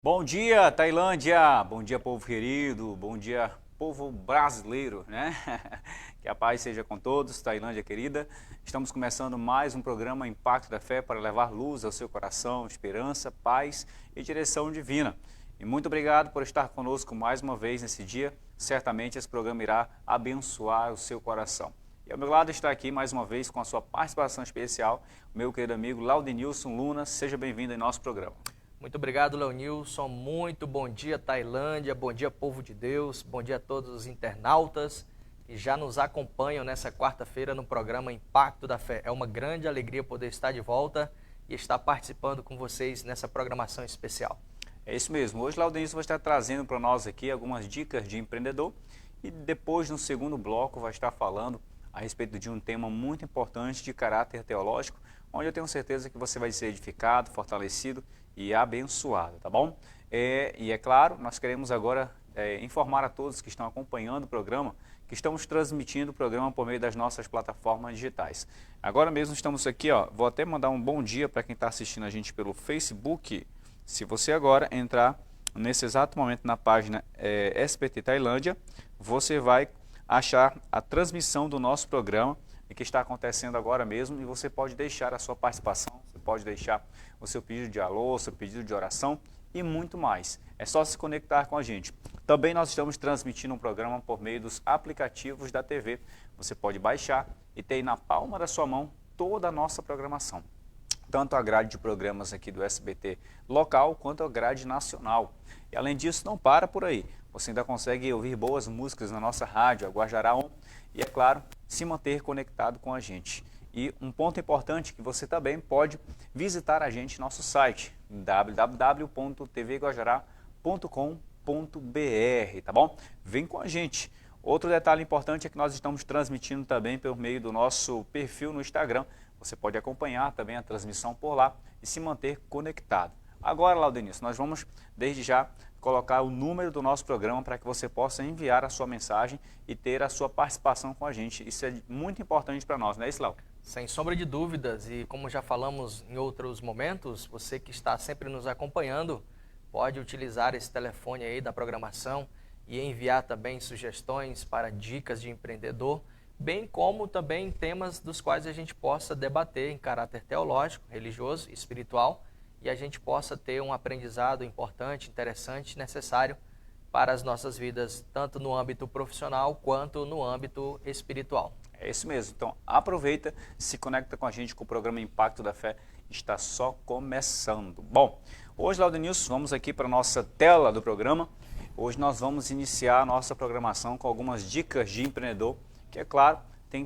Bom dia, Tailândia! Bom dia, povo querido! Bom dia, povo brasileiro, né? Que a paz seja com todos, Tailândia querida. Estamos começando mais um programa Impacto da Fé para levar luz ao seu coração, esperança, paz e direção divina. E muito obrigado por estar conosco mais uma vez nesse dia. Certamente esse programa irá abençoar o seu coração. E ao meu lado está aqui mais uma vez com a sua participação especial, o meu querido amigo Laudenilson Luna. Seja bem-vindo em nosso programa. Muito obrigado, Leonilson. Muito bom dia, Tailândia. Bom dia, povo de Deus. Bom dia a todos os internautas que já nos acompanham nessa quarta-feira no programa Impacto da Fé. É uma grande alegria poder estar de volta e estar participando com vocês nessa programação especial. É isso mesmo. Hoje, Laudenilson vai estar trazendo para nós aqui algumas dicas de empreendedor e depois, no segundo bloco, vai estar falando a respeito de um tema muito importante de caráter teológico, onde eu tenho certeza que você vai ser edificado, fortalecido e abençoado, tá bom? E é claro, nós queremos agora informar a todos que estão acompanhando o programa que estamos transmitindo o programa por meio das nossas plataformas digitais. Agora mesmo estamos aqui, ó, vou até mandar um bom dia para quem está assistindo a gente pelo Facebook. Se você agora entrar nesse exato momento na página SBT Tailândia, você vai achar a transmissão do nosso programa que está acontecendo agora mesmo e você pode deixar a sua participação, você pode deixar o seu pedido de alô, seu pedido de oração e muito mais. É só se conectar com a gente. Também nós estamos transmitindo um programa por meio dos aplicativos da TV. Você pode baixar e ter aí na palma da sua mão toda a nossa programação. Tanto a grade de programas aqui do SBT local, quanto a grade nacional. E além disso, não para por aí. Você ainda consegue ouvir boas músicas na nossa rádio, a Guajará On, e, é claro, se manter conectado com a gente. E um ponto importante que você também pode visitar a gente no nosso site, www.tvguajará.com.br, tá bom? Vem com a gente. Outro detalhe importante é que nós estamos transmitindo também por meio do nosso perfil no Instagram. Você pode acompanhar também a transmissão por lá e se manter conectado. Agora, Laudenilson, nós vamos, desde já, colocar o número do nosso programa para que você possa enviar a sua mensagem e ter a sua participação com a gente. Isso é muito importante para nós, não é isso, Lau? Sem sombra de dúvidas, e como já falamos em outros momentos, você que está sempre nos acompanhando, pode utilizar esse telefone aí da programação e enviar também sugestões para dicas de empreendedor, bem como também temas dos quais a gente possa debater em caráter teológico, religioso, espiritual, e a gente possa ter um aprendizado importante, interessante, necessário para as nossas vidas, tanto no âmbito profissional quanto no âmbito espiritual. É isso mesmo. Então, aproveita, se conecta com a gente com o programa Impacto da Fé. Está só começando. Bom, hoje, Laudenilson, vamos aqui para a nossa tela do programa. Hoje nós vamos iniciar a nossa programação com algumas dicas de empreendedor, que, é claro,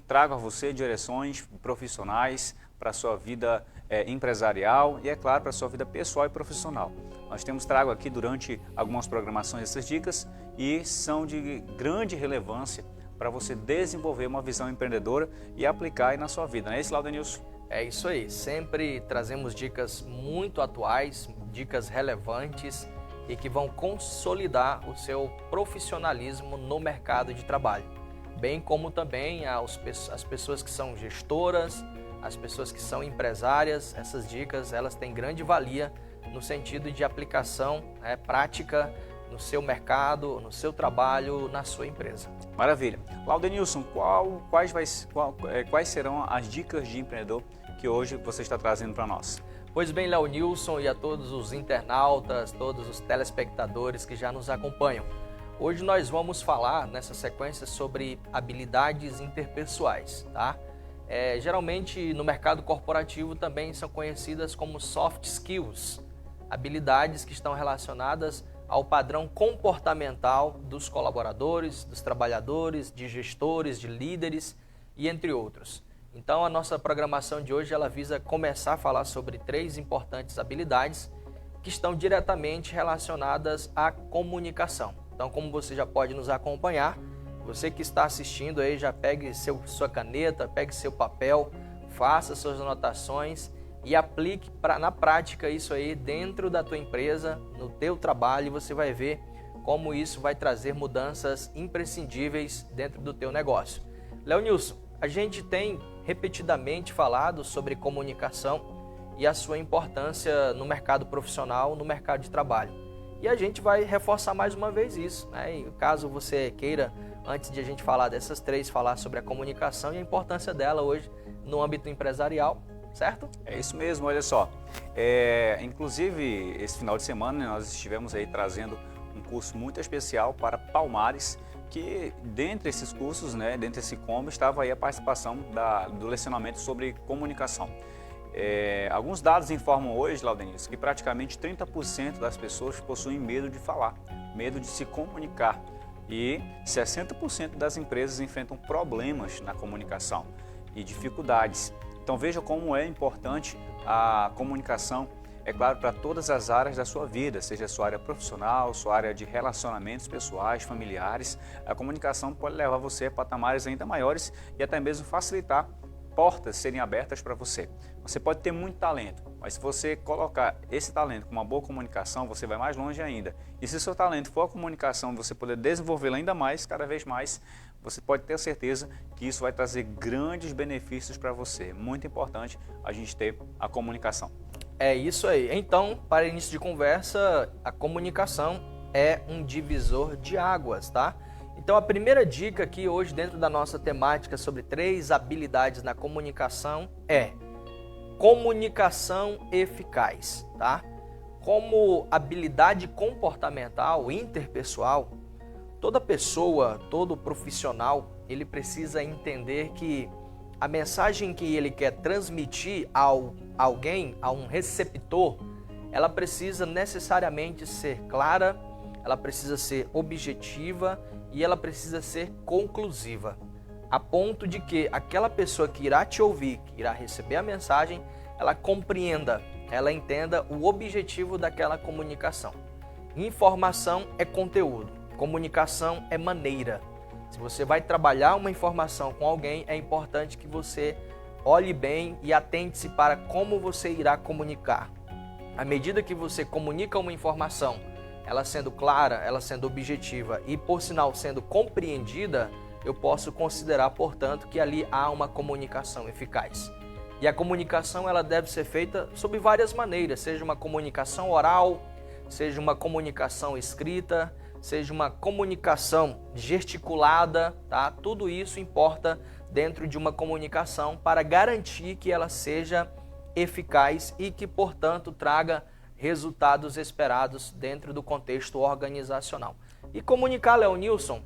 trago a você direções profissionais para a sua vida empresarial e, é claro, para a sua vida pessoal e profissional. Nós temos trago aqui durante algumas programações essas dicas e são de grande relevância para você desenvolver uma visão empreendedora e aplicar aí na sua vida. Não é isso, Laudenilson? É isso aí. Sempre trazemos dicas muito atuais, dicas relevantes e que vão consolidar o seu profissionalismo no mercado de trabalho. Bem como também as pessoas que são gestoras, as pessoas que são empresárias. Essas dicas elas têm grande valia no sentido de aplicação prática no seu mercado, no seu trabalho, na sua empresa. Maravilha. Laudenilson, quais serão as dicas de empreendedor que hoje você está trazendo para nós? Pois bem, Leonilson, e a todos os internautas, todos os telespectadores que já nos acompanham. Hoje nós vamos falar nessa sequência sobre habilidades interpessoais, tá? Geralmente no mercado corporativo também são conhecidas como soft skills, habilidades que estão relacionadas ao padrão comportamental dos colaboradores, dos trabalhadores, de gestores, de líderes e entre outros. Então a nossa programação de hoje ela visa começar a falar sobre 3 importantes habilidades que estão diretamente relacionadas à comunicação. Então, como você já pode nos acompanhar, você que está assistindo aí, já pegue sua caneta, pegue seu papel, faça suas anotações e aplique na prática isso aí dentro da tua empresa, no teu trabalho, e você vai ver como isso vai trazer mudanças imprescindíveis dentro do teu negócio. Leonilson, a gente tem repetidamente falado sobre comunicação e a sua importância no mercado profissional, no mercado de trabalho. E a gente vai reforçar mais uma vez isso, né? E caso você queira, antes de a gente falar dessas três, falar sobre a comunicação e a importância dela hoje no âmbito empresarial, certo? É isso mesmo, olha só. Inclusive, esse final de semana nós estivemos aí trazendo um curso muito especial para Palmares, que dentre esses cursos, né, dentro desse combo, estava aí a participação do lecionamento sobre comunicação. Alguns dados informam hoje, Laudenilson, que praticamente 30% das pessoas possuem medo de falar, medo de se comunicar. E 60% das empresas enfrentam problemas na comunicação e dificuldades. Então veja como é importante a comunicação, é claro, para todas as áreas da sua vida, seja a sua área profissional, sua área de relacionamentos pessoais, familiares. A comunicação pode levar você a patamares ainda maiores e até mesmo facilitar portas serem abertas para você. Você pode ter muito talento, mas se você colocar esse talento com uma boa comunicação, você vai mais longe ainda. E se o seu talento for a comunicação, você poder desenvolvê-la ainda mais, cada vez mais, você pode ter certeza que isso vai trazer grandes benefícios para você. Muito importante a gente ter a comunicação. É isso aí. Então, para início de conversa, a comunicação é um divisor de águas, tá? Então, a primeira dica aqui hoje, dentro da nossa temática sobre 3 habilidades na comunicação, é comunicação eficaz, tá? Como habilidade comportamental, interpessoal, toda pessoa, todo profissional, ele precisa entender que a mensagem que ele quer transmitir a alguém, a um receptor, ela precisa necessariamente ser clara, ela precisa ser objetiva e ela precisa ser conclusiva, a ponto de que aquela pessoa que irá te ouvir, que irá receber a mensagem, ela compreenda, ela entenda o objetivo daquela comunicação. Informação é conteúdo, comunicação é maneira. Se você vai trabalhar uma informação com alguém, é importante que você olhe bem e atente-se para como você irá comunicar. À medida que você comunica uma informação, ela sendo clara, ela sendo objetiva e, por sinal, sendo compreendida, eu posso considerar, portanto, que ali há uma comunicação eficaz. E a comunicação ela deve ser feita sob várias maneiras, seja uma comunicação oral, seja uma comunicação escrita, seja uma comunicação gesticulada, tá? Tudo isso importa dentro de uma comunicação para garantir que ela seja eficaz e que, portanto, traga resultados esperados dentro do contexto organizacional. E comunicar, Leonilson,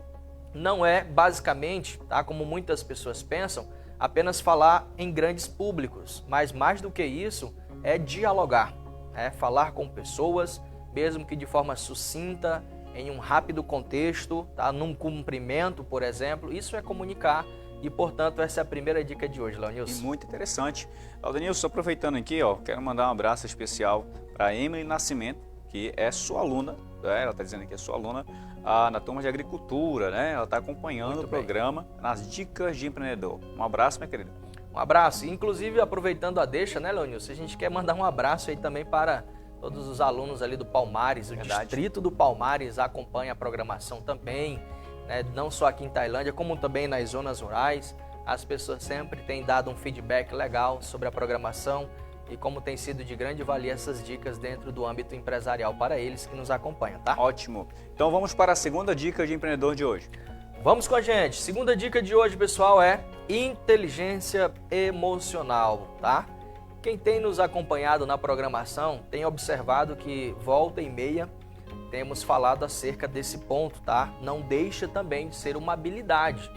não é basicamente, tá, como muitas pessoas pensam, apenas falar em grandes públicos, mas mais do que isso é dialogar, é falar com pessoas, mesmo que de forma sucinta, em um rápido contexto, tá? Num cumprimento, por exemplo, isso é comunicar e, portanto, essa é a primeira dica de hoje, Leonilson. E muito interessante. Laudenilson, aproveitando aqui, quero mandar um abraço especial para a Emily Nascimento, que é sua aluna, ela está dizendo que é sua aluna na turma de agricultura, né? Ela está acompanhando Muito o programa nas Dicas de Empreendedor. Um abraço, minha querida. Um abraço. Inclusive, aproveitando a deixa, né, Leonilson, a gente quer mandar um abraço aí também para todos os alunos ali do Palmares, o distrito do Palmares acompanha a programação também, né? Não só aqui em Tailândia, como também nas zonas rurais. As pessoas sempre têm dado um feedback legal sobre a programação e como tem sido de grande valia essas dicas dentro do âmbito empresarial para eles que nos acompanham, tá? Ótimo. Então vamos para a segunda dica de empreendedor de hoje. Vamos com a gente. Segunda dica de hoje, pessoal, é inteligência emocional, tá? Quem tem nos acompanhado na programação tem observado que volta e meia temos falado acerca desse ponto, tá? Não deixa também de ser uma habilidade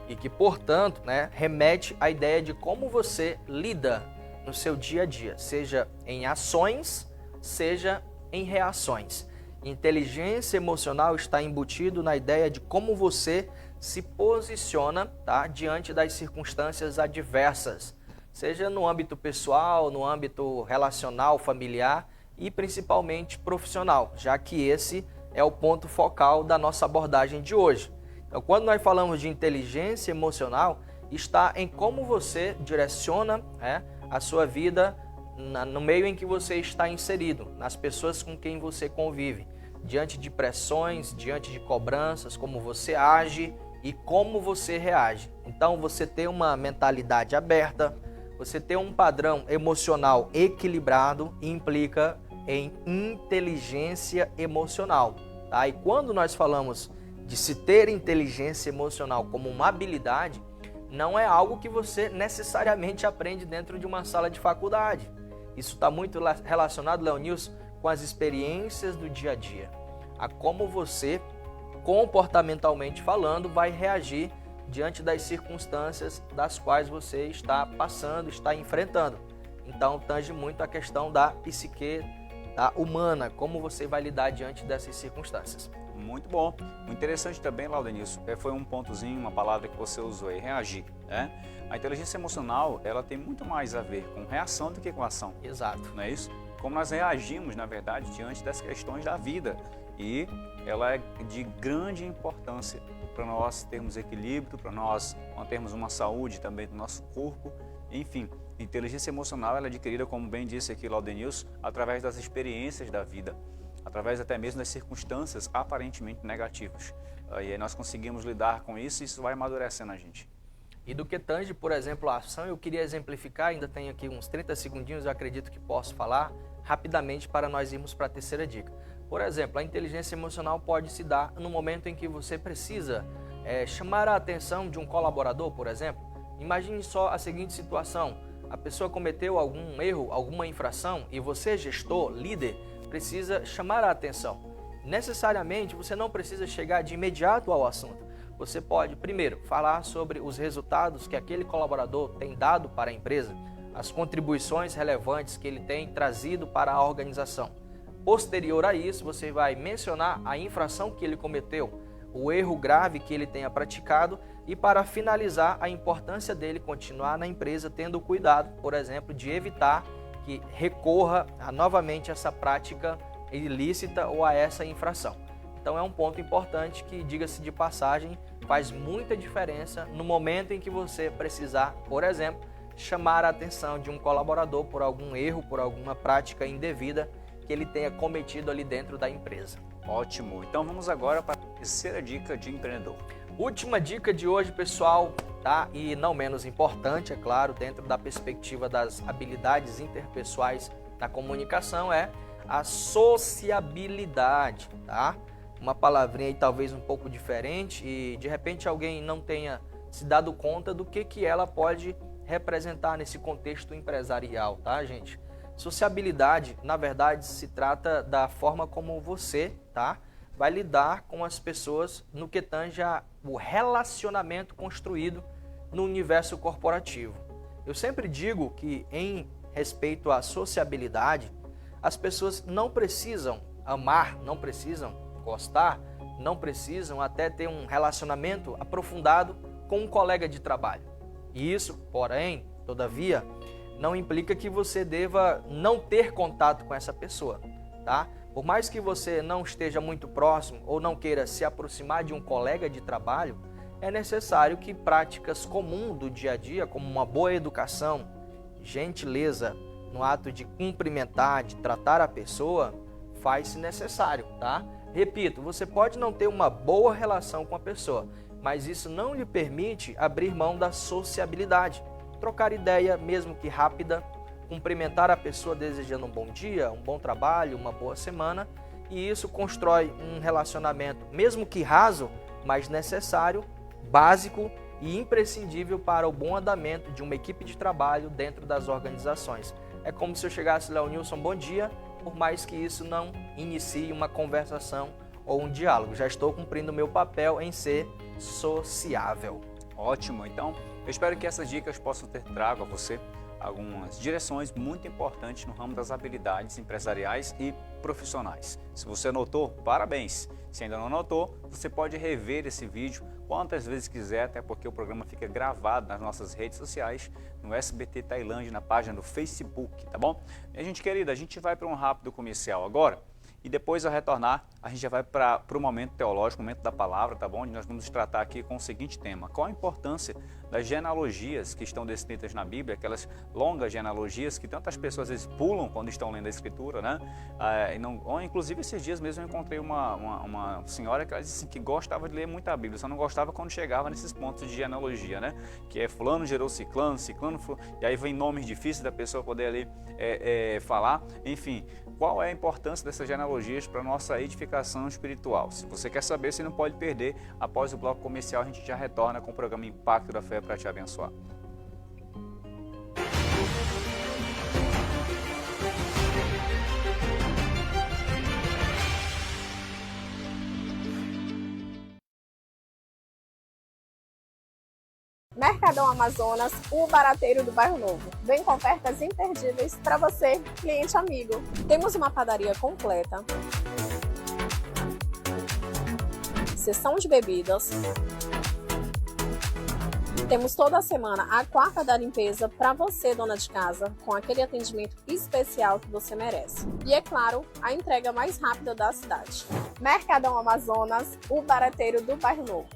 e que, portanto, né, remete à ideia de como você lida no seu dia a dia, seja em ações, seja em reações. Inteligência emocional está embutido na ideia de como você se posiciona, tá, diante das circunstâncias adversas, seja no âmbito pessoal, no âmbito relacional, familiar e principalmente profissional, já que esse é o ponto focal da nossa abordagem de hoje. Então, quando nós falamos de inteligência emocional, está em como você direciona a sua vida no meio em que você está inserido, nas pessoas com quem você convive, diante de pressões, diante de cobranças, como você age e como você reage. Então, você ter uma mentalidade aberta, você ter um padrão emocional equilibrado implica em inteligência emocional. Tá? E quando nós falamos de se ter inteligência emocional como uma habilidade, não é algo que você necessariamente aprende dentro de uma sala de faculdade. Isso está muito relacionado, Leonilson, com as experiências do dia a dia. A como você, comportamentalmente falando, vai reagir diante das circunstâncias das quais você está passando, está enfrentando. Então, tange muito a questão da psique humana, como você vai lidar diante dessas circunstâncias. Muito bom. O interessante também, Laudenilson, foi um pontozinho, uma palavra que você usou aí, reagir, né? A inteligência emocional, ela tem muito mais a ver com reação do que com ação. Exato. Não é isso? Como nós reagimos, na verdade, diante das questões da vida. E ela é de grande importância para nós termos equilíbrio, para nós mantermos uma saúde também do nosso corpo. Enfim, inteligência emocional ela é adquirida, como bem disse aqui Laudenilson, através das experiências da vida, através até mesmo das circunstâncias aparentemente negativas. E aí nós conseguimos lidar com isso e isso vai amadurecendo a gente. E do que tange, por exemplo, a ação, eu queria exemplificar, ainda tenho aqui uns 30 segundinhos, eu acredito que posso falar rapidamente para nós irmos para a terceira dica. Por exemplo, a inteligência emocional pode se dar no momento em que você precisa chamar a atenção de um colaborador, por exemplo. Imagine só a seguinte situação, a pessoa cometeu algum erro, alguma infração e você, gestor, líder, precisa chamar a atenção. Necessariamente, você não precisa chegar de imediato ao assunto. Você pode, primeiro, falar sobre os resultados que aquele colaborador tem dado para a empresa, as contribuições relevantes que ele tem trazido para a organização. Posterior a isso, você vai mencionar a infração que ele cometeu, o erro grave que ele tenha praticado e, para finalizar, a importância dele continuar na empresa, tendo cuidado, por exemplo, de evitar que recorra novamente a essa prática ilícita ou a essa infração. Então é um ponto importante que, diga-se de passagem, faz muita diferença no momento em que você precisar, por exemplo, chamar a atenção de um colaborador por algum erro, por alguma prática indevida que ele tenha cometido ali dentro da empresa. Ótimo. Então vamos agora para a terceira dica de empreendedor. Última dica de hoje, pessoal, tá? E não menos importante, é claro, dentro da perspectiva das habilidades interpessoais na comunicação, é a sociabilidade, tá? Uma palavrinha aí talvez um pouco diferente e de repente alguém não tenha se dado conta do que ela pode representar nesse contexto empresarial, tá, gente? Sociabilidade, na verdade, se trata da forma como você, tá, vai lidar com as pessoas no que tange o relacionamento construído no universo corporativo. Eu sempre digo que, em respeito à sociabilidade, as pessoas não precisam amar, não precisam gostar, não precisam até ter um relacionamento aprofundado com um colega de trabalho. E isso, porém, todavia, não implica que você deva não ter contato com essa pessoa, tá? Por mais que você não esteja muito próximo ou não queira se aproximar de um colega de trabalho, é necessário que práticas comuns do dia a dia, como uma boa educação, gentileza no ato de cumprimentar, de tratar a pessoa, faz-se necessário, tá? Repito, você pode não ter uma boa relação com a pessoa, mas isso não lhe permite abrir mão da sociabilidade. Trocar ideia, mesmo que rápida, cumprimentar a pessoa desejando um bom dia, um bom trabalho, uma boa semana, e isso constrói um relacionamento, mesmo que raso, mas necessário, básico e imprescindível para o bom andamento de uma equipe de trabalho dentro das organizações. É como se eu chegasse, Leonilson, bom dia, por mais que isso não inicie uma conversação ou um diálogo. Já estou cumprindo o meu papel em ser sociável. Ótimo, então eu espero que essas dicas possam ter trago a você algumas direções muito importantes no ramo das habilidades empresariais e profissionais. Se você anotou, parabéns! Se ainda não anotou, você pode rever esse vídeo quantas vezes quiser, até porque o programa fica gravado nas nossas redes sociais, no SBT Tailândia, na página do Facebook, tá bom? Minha gente querida, a gente vai para um rápido comercial agora. E depois, ao retornar, a gente já vai para o momento teológico, o momento da palavra, tá bom? E nós vamos tratar aqui com o seguinte tema: qual a importância das genealogias que estão descritas na Bíblia, aquelas longas genealogias que tantas pessoas às vezes pulam quando estão lendo a Escritura, né? Inclusive, esses dias mesmo eu encontrei uma senhora que ela disse assim, que gostava de ler muito a Bíblia, só não gostava quando chegava nesses pontos de genealogia, né? Que é fulano gerou ciclano, e aí vem nomes difíceis da pessoa poder ali falar, enfim. qual é a importância dessas genealogias para a nossa edificação espiritual. Se você quer saber, você não pode perder. Após o bloco comercial, a gente já retorna com o programa Impacto da Fé para te abençoar. Mercadão Amazonas, o barateiro do Bairro Novo. Vem com ofertas imperdíveis para você, cliente amigo. Temos uma padaria completa, seção de bebidas. Temos toda semana a quarta da limpeza para você, dona de casa, com aquele atendimento especial que você merece. E é claro, a entrega mais rápida da cidade. Mercadão Amazonas, o barateiro do Bairro Novo.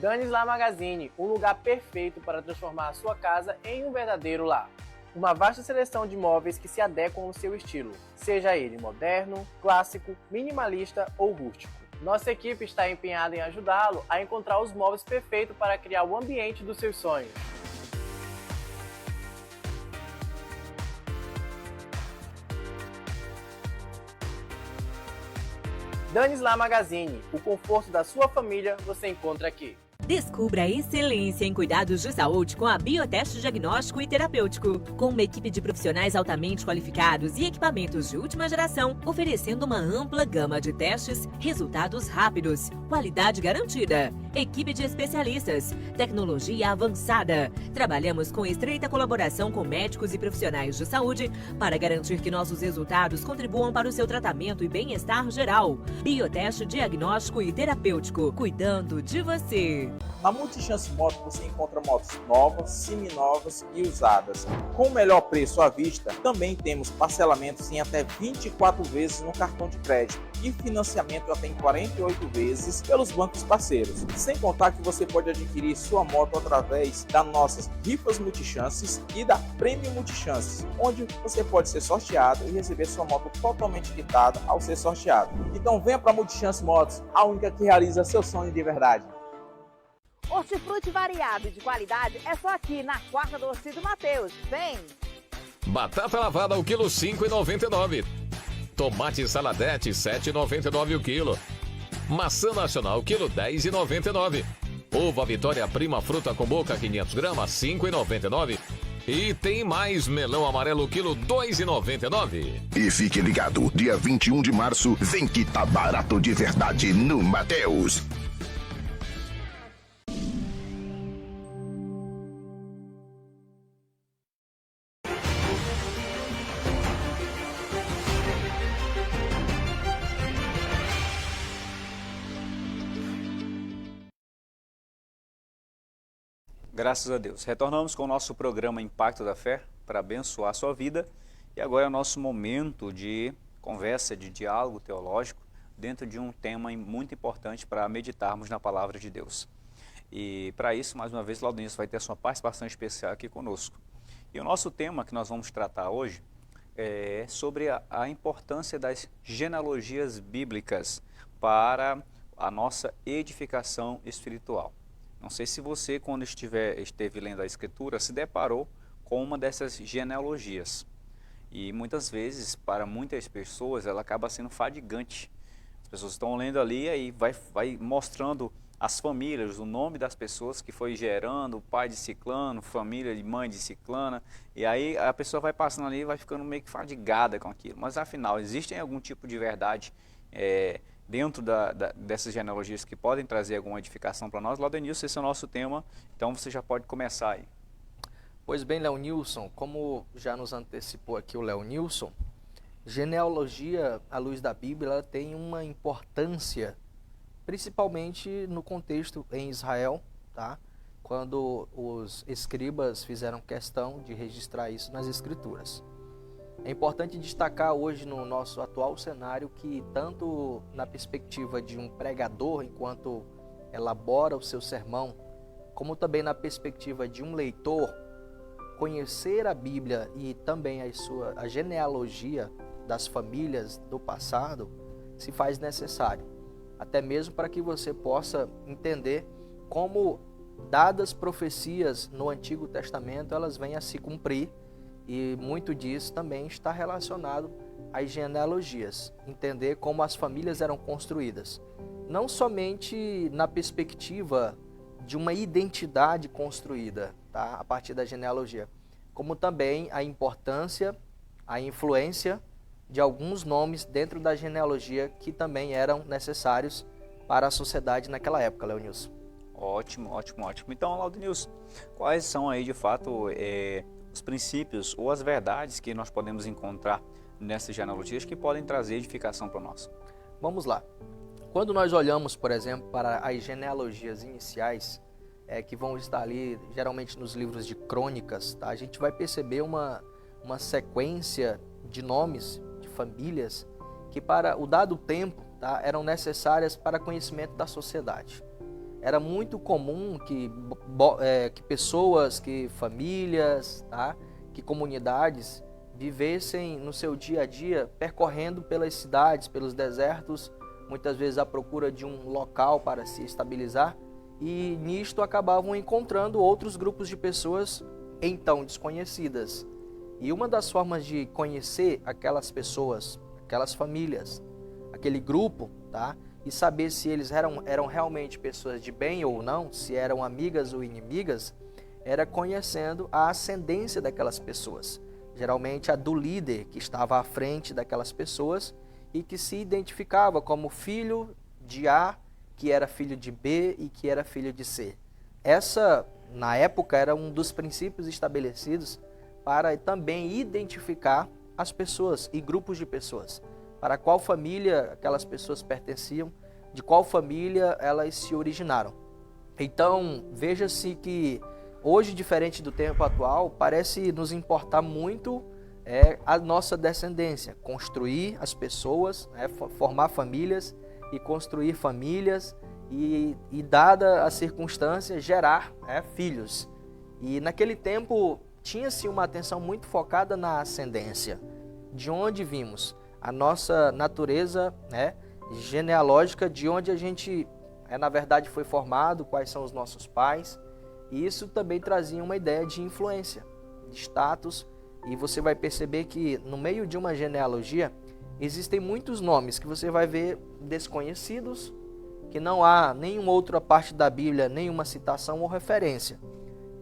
Danis Lá Magazine, um lugar perfeito para transformar a sua casa em um verdadeiro lar. Uma vasta seleção de móveis que se adequam ao seu estilo, seja ele moderno, clássico, minimalista ou rústico. Nossa equipe está empenhada em ajudá-lo a encontrar os móveis perfeitos para criar o ambiente dos seus sonhos. Danis Lá Magazine, o conforto da sua família você encontra aqui. Descubra a excelência em cuidados de saúde com a Bioteste Diagnóstico e Terapêutico. Com uma equipe de profissionais altamente qualificados e equipamentos de última geração, oferecendo uma ampla gama de testes, resultados rápidos, qualidade garantida. Equipe de especialistas, tecnologia avançada. Trabalhamos com estreita colaboração com médicos e profissionais de saúde para garantir que nossos resultados contribuam para o seu tratamento e bem-estar geral. Bioteste Diagnóstico e Terapêutico, cuidando de você. Na Multichance Motos você encontra motos novas, seminovas e usadas. Com o melhor preço à vista, também temos parcelamentos em até 24 vezes no cartão de crédito e financiamento até em 48 vezes pelos bancos parceiros. Sem contar que você pode adquirir sua moto através das nossas rifas Multichances e da Prêmio Multichances, onde você pode ser sorteado e receber sua moto totalmente quitada ao ser sorteado. Então venha para a Multichance Motos, a única que realiza seu sonho de verdade. Hortifruti variado e de qualidade é só aqui na Quarta do Orcídio Mateus. Vem! Batata lavada o quilo 5,99. Tomate saladete 7,99 o quilo. Maçã nacional quilo 10,99. Uva Vitória Prima fruta com boca 500 gramas 5,99. E tem mais melão amarelo quilo 2,99. E fique ligado, dia 21 de março vem que tá barato de verdade no Mateus. Graças a Deus. Retornamos com o nosso programa Impacto da Fé para abençoar a sua vida. E agora é o nosso momento de conversa, de diálogo teológico dentro de um tema muito importante para meditarmos na Palavra de Deus. E para isso, mais uma vez, Laudêncio vai ter a sua participação especial aqui conosco. E o nosso tema que nós vamos tratar hoje é sobre a importância das genealogias bíblicas para a nossa edificação espiritual. Não sei se você, quando esteve lendo a Escritura, se deparou com uma dessas genealogias. E muitas vezes, para muitas pessoas, ela acaba sendo fadigante. As pessoas estão lendo ali e vai mostrando as famílias, o nome das pessoas que foi gerando, pai de ciclano, família de mãe de ciclana. E aí a pessoa vai passando ali e vai ficando meio que fadigada com aquilo. Mas afinal, existe algum tipo de verdade dentro dessas genealogias que podem trazer alguma edificação para nós? Laudenilson, esse é o nosso tema, então você já pode começar aí. Pois bem, Leonilson, como já nos antecipou aqui o Leonilson, genealogia à luz da Bíblia ela tem uma importância, principalmente no contexto em Israel, tá? Quando os escribas fizeram questão de registrar isso nas Escrituras. É importante destacar hoje no nosso atual cenário que tanto na perspectiva de um pregador enquanto elabora o seu sermão, como também na perspectiva de um leitor, conhecer a Bíblia e também a genealogia das famílias do passado se faz necessário, até mesmo para que você possa entender como dadas profecias no Antigo Testamento elas vêm a se cumprir E muito disso também está relacionado às genealogias, entender como as famílias eram construídas. Não somente na perspectiva de uma identidade construída, tá, a partir da genealogia, como também a importância, a influência de alguns nomes dentro da genealogia que também eram necessários para a sociedade naquela época, Leonilson. Ótimo, ótimo, ótimo. Então, Laudinilson, quais são aí de fato os princípios ou as verdades que nós podemos encontrar nessas genealogias que podem trazer edificação para nós? Vamos lá. Quando nós olhamos, por exemplo, para as genealogias iniciais, que vão estar ali geralmente nos livros de crônicas, tá? A gente vai perceber uma sequência de nomes, de famílias, que para o dado tempo, tá, eram necessárias para conhecimento da sociedade. Era muito comum que pessoas, que famílias, tá, que comunidades vivessem no seu dia a dia percorrendo pelas cidades, pelos desertos, muitas vezes à procura de um local para se estabilizar, e nisto acabavam encontrando outros grupos de pessoas então desconhecidas. E uma das formas de conhecer aquelas pessoas, aquelas famílias, aquele grupo, tá, e saber se eles eram realmente pessoas de bem ou não, se eram amigas ou inimigas, era conhecendo a ascendência daquelas pessoas. Geralmente a do líder que estava à frente daquelas pessoas e que se identificava como filho de A, que era filho de B e que era filho de C. Essa, na época, era um dos princípios estabelecidos para também identificar as pessoas e grupos de pessoas, para qual família aquelas pessoas pertenciam, de qual família elas se originaram. Então, veja-se que hoje, diferente do tempo atual, parece nos importar muito a nossa descendência, construir as pessoas, formar famílias e construir famílias e dada a circunstância, gerar filhos. E naquele tempo tinha-se uma atenção muito focada na ascendência, de onde vimos a nossa natureza genealógica, de onde a gente, na verdade, foi formado, quais são os nossos pais. E isso também trazia uma ideia de influência, de status. E você vai perceber que no meio de uma genealogia existem muitos nomes que você vai ver desconhecidos, que não há nenhuma outra parte da Bíblia, nenhuma citação ou referência.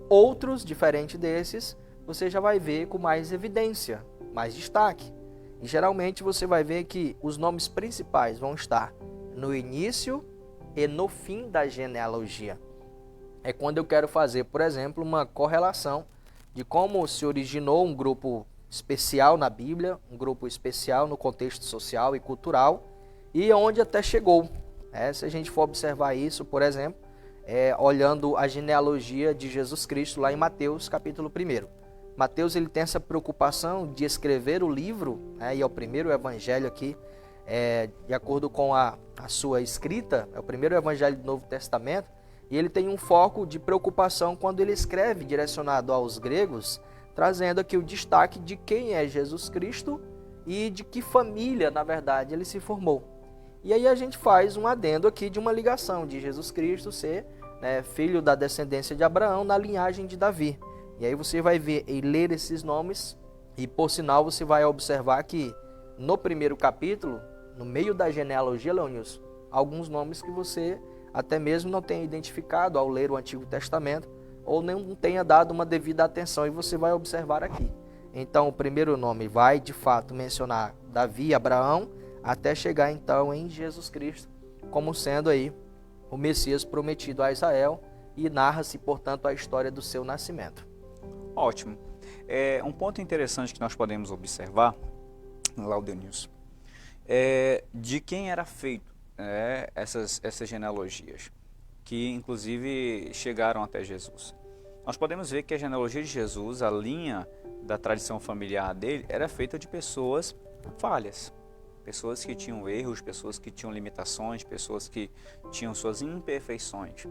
Outros, diferente desses, você já vai ver com mais evidência, mais destaque. E geralmente você vai ver que os nomes principais vão estar no início e no fim da genealogia. É quando eu quero fazer, por exemplo, uma correlação de como se originou um grupo especial na Bíblia, um grupo especial no contexto social e cultural, e onde até chegou. Se a gente for observar isso, por exemplo, olhando a genealogia de Jesus Cristo lá em Mateus, capítulo 1. Mateus ele tem essa preocupação de escrever o livro, e é o primeiro evangelho aqui, de acordo com a sua escrita, é o primeiro evangelho do Novo Testamento, e ele tem um foco de preocupação quando ele escreve direcionado aos gregos, trazendo aqui o destaque de quem é Jesus Cristo e de que família, na verdade, ele se formou. E aí a gente faz um adendo aqui de uma ligação de Jesus Cristo ser filho da descendência de Abraão na linhagem de Davi. E aí você vai ver e ler esses nomes e, por sinal, você vai observar que no primeiro capítulo, no meio da genealogia, Leonilson, alguns nomes que você até mesmo não tenha identificado ao ler o Antigo Testamento ou não tenha dado uma devida atenção, e você vai observar aqui. Então o primeiro nome vai de fato mencionar Davi, Abraão, até chegar então em Jesus Cristo como sendo aí o Messias prometido a Israel, e narra-se, portanto, a história do seu nascimento. Ótimo. Um ponto interessante que nós podemos observar, Laudinilson, de quem era feito essas genealogias, que inclusive chegaram até Jesus. Nós podemos ver que a genealogia de Jesus, a linha da tradição familiar dele, era feita de pessoas falhas, pessoas que tinham erros, pessoas que tinham limitações, pessoas que tinham suas imperfeições.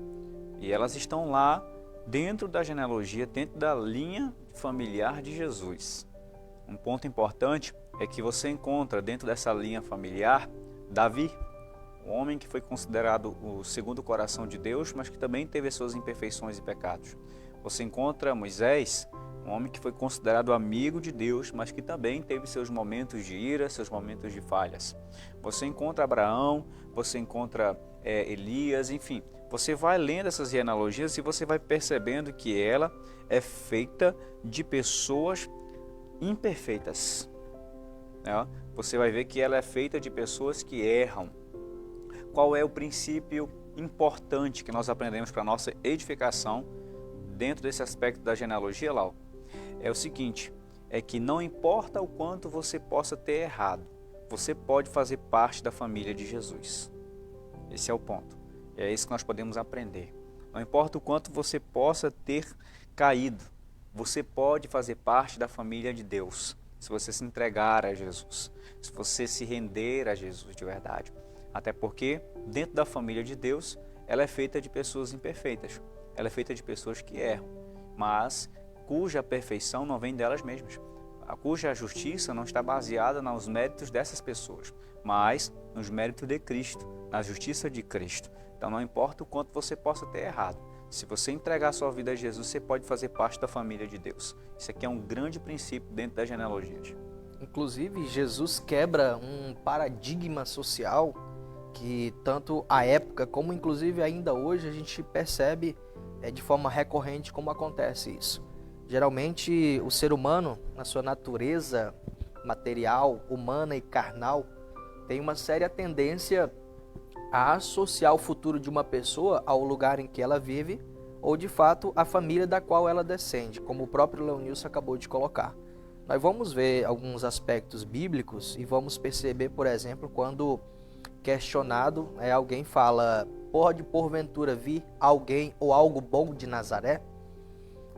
E elas estão lá dentro da genealogia, dentro da linha familiar de Jesus. Um ponto importante é que você encontra dentro dessa linha familiar Davi, o homem que foi considerado o segundo coração de Deus, mas que também teve as suas imperfeições e pecados. Você encontra Moisés, um homem que foi considerado amigo de Deus, mas que também teve seus momentos de ira, seus momentos de falhas. Você encontra Abraão, você encontra Elias, enfim. Você vai lendo essas genealogias e você vai percebendo que ela é feita de pessoas imperfeitas. Né? Você vai ver que ela é feita de pessoas que erram. Qual é o princípio importante que nós aprendemos para a nossa edificação dentro desse aspecto da genealogia, Lau? É o seguinte, é que não importa o quanto você possa ter errado, você pode fazer parte da família de Jesus. Esse é o ponto. É isso que nós podemos aprender. Não importa o quanto você possa ter caído, você pode fazer parte da família de Deus, se você se entregar a Jesus, se você se render a Jesus de verdade. Até porque, dentro da família de Deus, ela é feita de pessoas imperfeitas, ela é feita de pessoas que erram, mas cuja perfeição não vem delas mesmas, cuja justiça não está baseada nos méritos dessas pessoas, mas nos méritos de Cristo, na justiça de Cristo. Então não importa o quanto você possa ter errado, se você entregar a sua vida a Jesus, você pode fazer parte da família de Deus. Isso aqui é um grande princípio dentro das genealogias. Inclusive, Jesus quebra um paradigma social que tanto a época como inclusive ainda hoje a gente percebe de forma recorrente como acontece isso. Geralmente o ser humano, na sua natureza material, humana e carnal, tem uma séria tendência a associar o futuro de uma pessoa ao lugar em que ela vive ou de fato a família da qual ela descende, como o próprio Leonilson acabou de colocar. Nós vamos ver alguns aspectos bíblicos e vamos perceber, por exemplo, quando questionado, alguém fala: pode porventura vir alguém ou algo bom de Nazaré?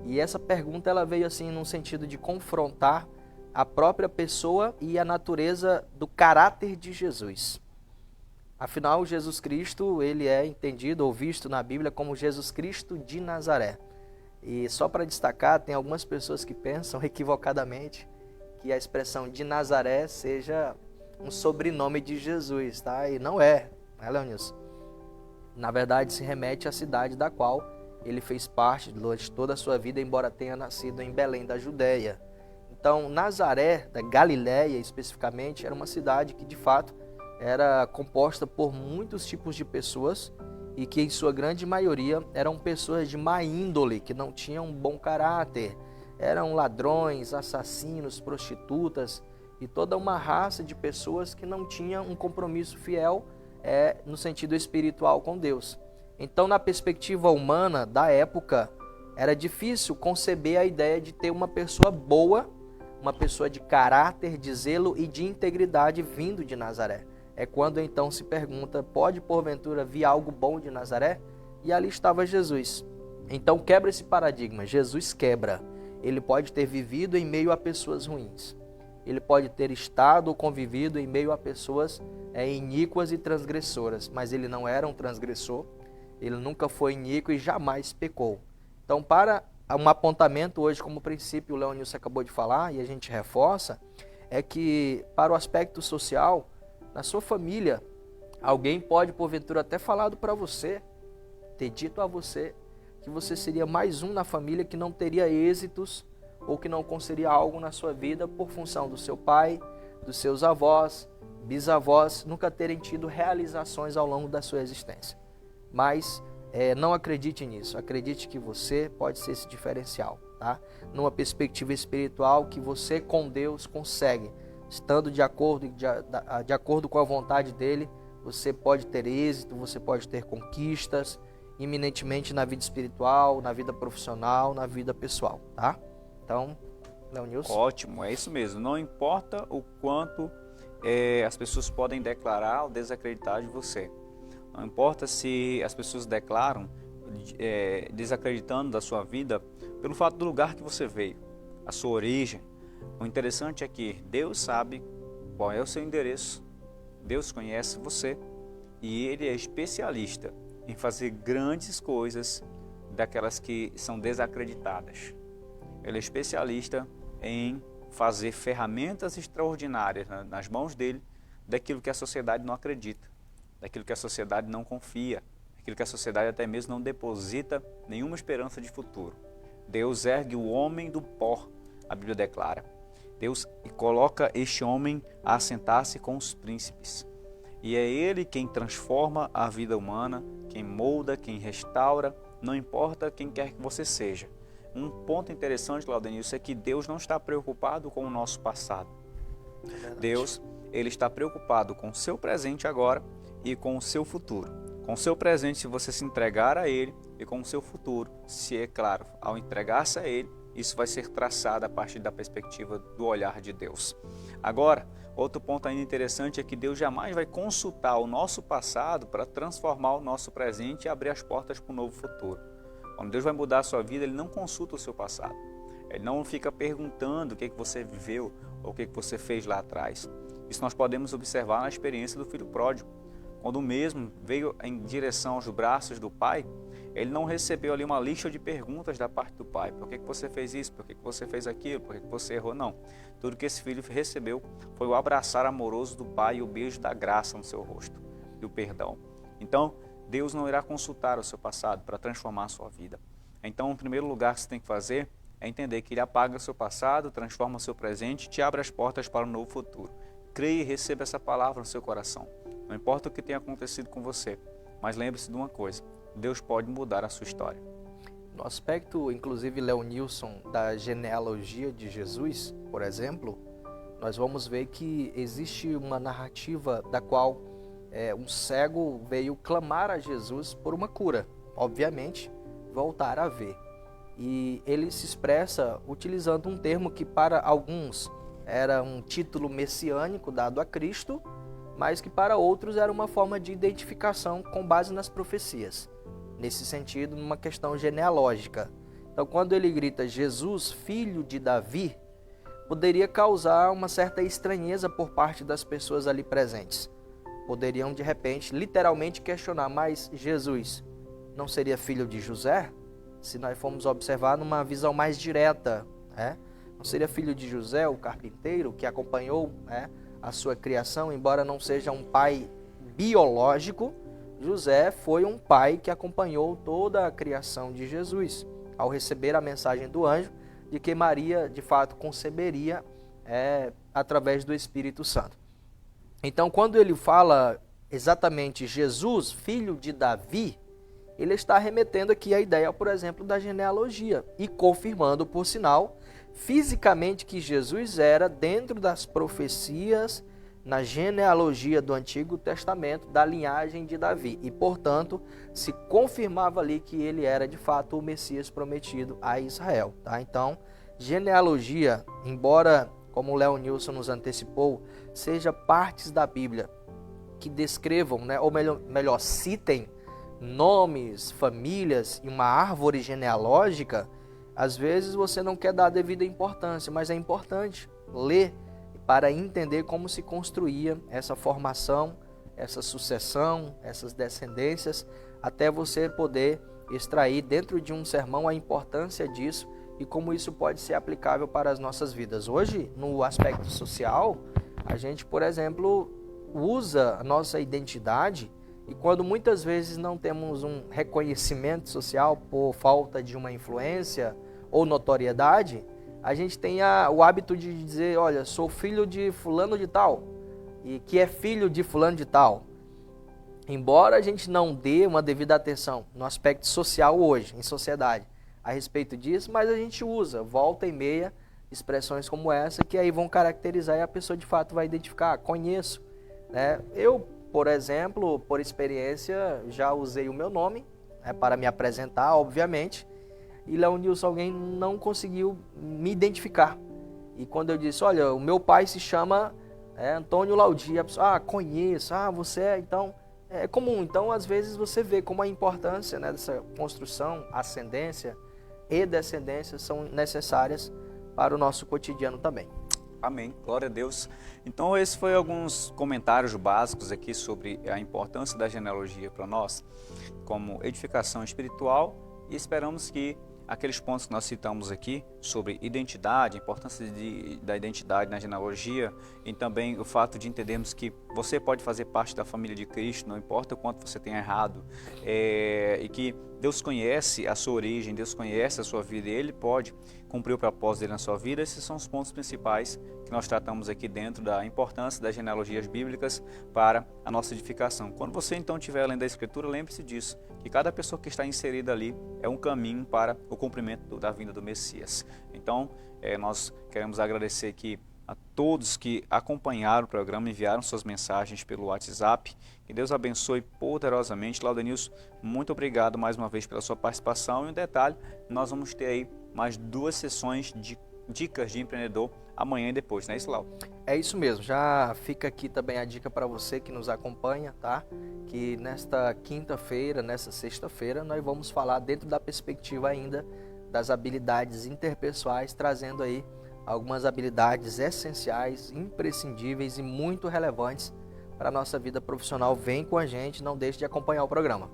E essa pergunta ela veio assim num sentido de confrontar a própria pessoa e a natureza do caráter de Jesus. Afinal, Jesus Cristo, ele é entendido ou visto na Bíblia como Jesus Cristo de Nazaré. E só para destacar, tem algumas pessoas que pensam equivocadamente que a expressão de Nazaré seja um sobrenome de Jesus, tá? E não é, né, Leonilson? Na verdade, se remete à cidade da qual ele fez parte durante toda a sua vida, embora tenha nascido em Belém da Judéia. Então, Nazaré, da Galiléia especificamente, era uma cidade que de fato era composta por muitos tipos de pessoas e que em sua grande maioria eram pessoas de má índole, que não tinham um bom caráter, eram ladrões, assassinos, prostitutas e toda uma raça de pessoas que não tinham um compromisso fiel no sentido espiritual com Deus. Então, na perspectiva humana da época, era difícil conceber a ideia de ter uma pessoa boa, uma pessoa de caráter, de zelo e de integridade vindo de Nazaré. É quando então se pergunta: pode porventura vir algo bom de Nazaré? E ali estava Jesus. Então quebra esse paradigma. Jesus quebra. Ele pode ter vivido em meio a pessoas ruins. Ele pode ter estado ou convivido em meio a pessoas iníquas e transgressoras. Mas ele não era um transgressor. Ele nunca foi iníquo e jamais pecou. Então, para um apontamento hoje, como princípio o Leonilson acabou de falar, e a gente reforça, é que para o aspecto social, na sua família, alguém pode porventura até falado para você, ter dito a você que você seria mais um na família que não teria êxitos ou que não conseguiria algo na sua vida por função do seu pai, dos seus avós, bisavós, nunca terem tido realizações ao longo da sua existência. Mas não acredite nisso, acredite que você pode ser esse diferencial, tá? Numa perspectiva espiritual que você com Deus consegue, estando de acordo com a vontade dele, você pode ter êxito, você pode ter conquistas, iminentemente na vida espiritual, na vida profissional, na vida pessoal, tá? Então, Leonilson. Ótimo, é isso mesmo. Não importa o quanto as pessoas podem declarar ou desacreditar de você. Não importa se as pessoas declaram desacreditando da sua vida pelo fato do lugar que você veio, a sua origem. O interessante é que Deus sabe qual é o seu endereço, Deus conhece você e Ele é especialista em fazer grandes coisas daquelas que são desacreditadas. Ele é especialista em fazer ferramentas extraordinárias nas mãos dele daquilo que a sociedade não acredita, daquilo que a sociedade não confia, daquilo que a sociedade até mesmo não deposita nenhuma esperança de futuro. Deus ergue o homem do pó, a Bíblia declara. Deus coloca este homem a assentar-se com os príncipes. E é Ele quem transforma a vida humana, quem molda, quem restaura, não importa quem quer que você seja. Um ponto interessante, Laudenilson, é que Deus não está preocupado com o nosso passado. Deus, Ele está preocupado com o seu presente agora e com o seu futuro. Com o seu presente, se você se entregar a Ele, e com o seu futuro, se é claro, ao entregar-se a Ele, isso vai ser traçado a partir da perspectiva do olhar de Deus. Agora, outro ponto ainda interessante é que Deus jamais vai consultar o nosso passado para transformar o nosso presente e abrir as portas para um novo futuro. Quando Deus vai mudar a sua vida, Ele não consulta o seu passado. Ele não fica perguntando o que você viveu ou o que você fez lá atrás. Isso nós podemos observar na experiência do filho pródigo. Quando o mesmo veio em direção aos braços do pai, ele não recebeu ali uma lista de perguntas da parte do pai. Por que você fez isso? Por que você fez aquilo? Por que você errou? Não. Tudo que esse filho recebeu foi o abraçar amoroso do pai e o beijo da graça no seu rosto e o perdão. Então, Deus não irá consultar o seu passado para transformar a sua vida. Então, o primeiro lugar que você tem que fazer é entender que Ele apaga o seu passado, transforma o seu presente e te abre as portas para um novo futuro. Creia e receba essa palavra no seu coração. Não importa o que tenha acontecido com você, mas lembre-se de uma coisa: Deus pode mudar a sua história. No aspecto, inclusive, Leonilson, da genealogia de Jesus, por exemplo, nós vamos ver que existe uma narrativa da qual um cego veio clamar a Jesus por uma cura, obviamente, voltar a ver. E ele se expressa utilizando um termo que para alguns era um título messiânico dado a Cristo, mas que para outros era uma forma de identificação com base nas profecias. Nesse sentido, numa questão genealógica. Então, quando ele grita Jesus, filho de Davi, poderia causar uma certa estranheza por parte das pessoas ali presentes. Poderiam, de repente, literalmente questionar, mas Jesus não seria filho de José? Se nós formos observar numa visão mais direta, não seria filho de José, o carpinteiro, que acompanhou a sua criação, embora não seja um pai biológico, José foi um pai que acompanhou toda a criação de Jesus, ao receber a mensagem do anjo de que Maria, de fato, conceberia através do Espírito Santo. Então, quando ele fala exatamente Jesus, filho de Davi, ele está remetendo aqui a ideia, por exemplo, da genealogia e confirmando, por sinal, fisicamente que Jesus era, dentro das profecias, na genealogia do Antigo Testamento, da linhagem de Davi. E, portanto, se confirmava ali que ele era, de fato, o Messias prometido a Israel. Tá? Então, genealogia, embora, como o Leonilson nos antecipou, seja partes da Bíblia que descrevam, ou melhor, citem nomes, famílias e uma árvore genealógica, às vezes você não quer dar a devida importância, mas é importante ler para entender como se construía essa formação, essa sucessão, essas descendências, até você poder extrair dentro de um sermão a importância disso e como isso pode ser aplicável para as nossas vidas. Hoje, no aspecto social, a gente, por exemplo, usa a nossa identidade e quando muitas vezes não temos um reconhecimento social por falta de uma influência ou notoriedade, a gente tem o hábito de dizer, olha, sou filho de fulano de tal, e que é filho de fulano de tal. Embora a gente não dê uma devida atenção no aspecto social hoje, em sociedade, a respeito disso, mas a gente usa, volta e meia, expressões como essa, que aí vão caracterizar e a pessoa de fato vai identificar, conheço. Eu, por exemplo, por experiência, já usei o meu nome para me apresentar, obviamente, e Leonilson, alguém não conseguiu me identificar. E quando eu disse, olha, o meu pai se chama Antônio Laudi, a pessoa, conheço, você é, então, é comum. Então, às vezes, você vê como a importância dessa construção, ascendência e descendência são necessárias para o nosso cotidiano também. Amém, glória a Deus. Então, esses foram alguns comentários básicos aqui sobre a importância da genealogia para nós, como edificação espiritual, e esperamos que aqueles pontos que nós citamos aqui sobre identidade, a importância da identidade na genealogia e também o fato de entendermos que você pode fazer parte da família de Cristo, não importa o quanto você tenha errado, e que Deus conhece a sua origem, Deus conhece a sua vida e Ele pode cumprir o propósito dele na sua vida. Esses são os pontos principais que nós tratamos aqui dentro da importância das genealogias bíblicas para a nossa edificação. Quando você então estiver lendo a Escritura, lembre-se disso, que cada pessoa que está inserida ali é um caminho para o cumprimento da vinda do Messias. Então, nós queremos agradecer aqui a todos que acompanharam o programa, enviaram suas mensagens pelo WhatsApp. Que Deus abençoe poderosamente. Laudenilson, muito obrigado mais uma vez pela sua participação. E um detalhe, nós vamos ter aí mais 2 sessões de dicas de empreendedor amanhã e depois, não é isso, Lau? É isso mesmo, já fica aqui também a dica para você que nos acompanha, tá? Que nesta quinta-feira, nesta sexta-feira, nós vamos falar dentro da perspectiva ainda das habilidades interpessoais, trazendo aí algumas habilidades essenciais, imprescindíveis e muito relevantes para a nossa vida profissional. Vem com a gente, não deixe de acompanhar o programa.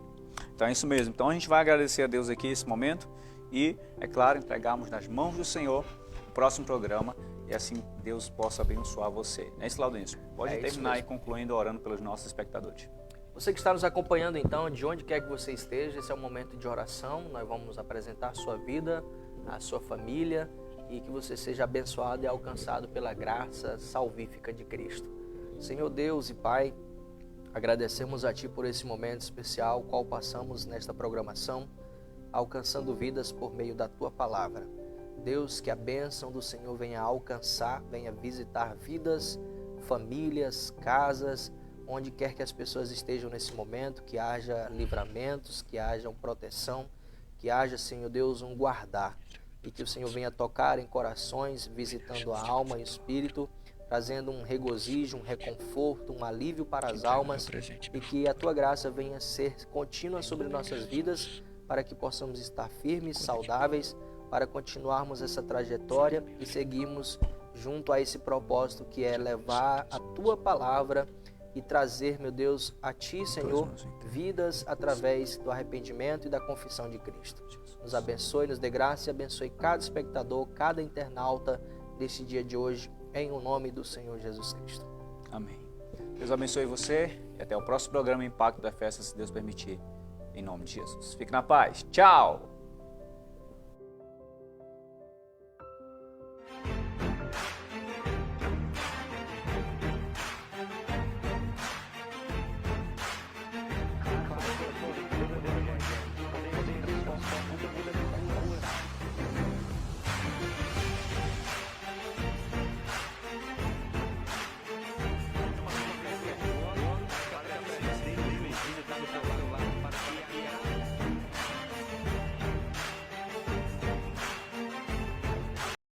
Então é isso mesmo. Então a gente vai agradecer a Deus aqui esse momento e, é claro, entregarmos nas mãos do Senhor o próximo programa e assim Deus possa abençoar você. Não é isso, Laudenilson? Pode terminar aí concluindo orando pelos nossos espectadores. Você que está nos acompanhando então, de onde quer que você esteja, esse é um momento de oração. Nós vamos apresentar a sua vida, a sua família, e que você seja abençoado e alcançado pela graça salvífica de Cristo. Senhor Deus e Pai, agradecemos a Ti por esse momento especial, qual passamos nesta programação, alcançando vidas por meio da Tua Palavra. Deus, que a bênção do Senhor venha alcançar, venha visitar vidas, famílias, casas, onde quer que as pessoas estejam nesse momento, que haja livramentos, que haja proteção, que haja, Senhor Deus, um guardar. E que o Senhor venha tocar em corações, visitando a alma e o espírito, trazendo um regozijo, um reconforto, um alívio para as almas, e que a Tua graça venha ser contínua sobre nossas vidas, para que possamos estar firmes, saudáveis, para continuarmos essa trajetória e seguirmos junto a esse propósito que é levar a Tua palavra e trazer, meu Deus, a Ti, Senhor, vidas através do arrependimento e da confissão de Cristo. Nos abençoe, nos dê graça e abençoe cada espectador, cada internauta deste dia de hoje, em o nome do Senhor Jesus Cristo. Amém. Deus abençoe você e até o próximo programa Impacto da Festa, se Deus permitir, em nome de Jesus. Fique na paz. Tchau!